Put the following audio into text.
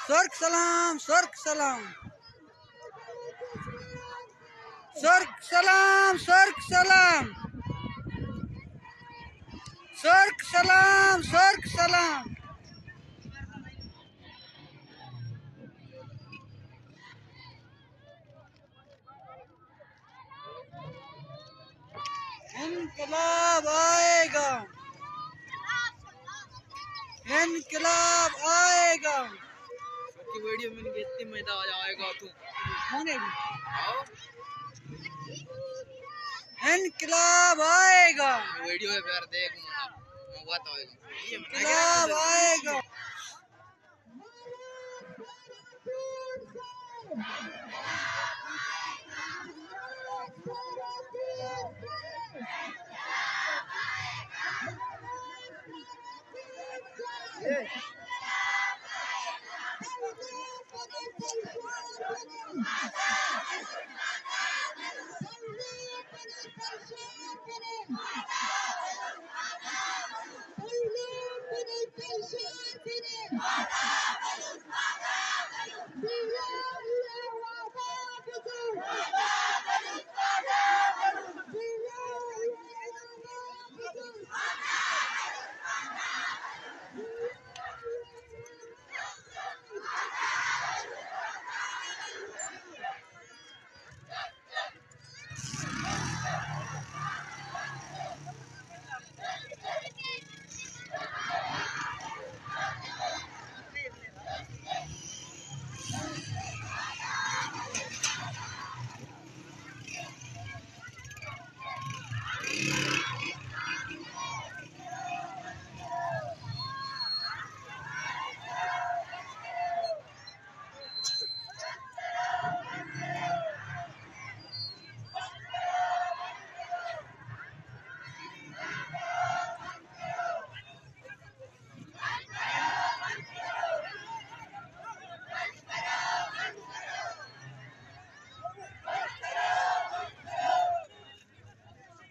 सर्क सलाम, सर्क सलाम, सर्क सलाम, सर्क सलाम, सर्क सलाम, सर्क सलाम। इनकलाब आएगा, इनकलाब आएगा। की वीडियो में इतनी मजा आ जाएगा तू इनकलाब आएगा, वीडियो में फिर देख, इनकलाब आएगा।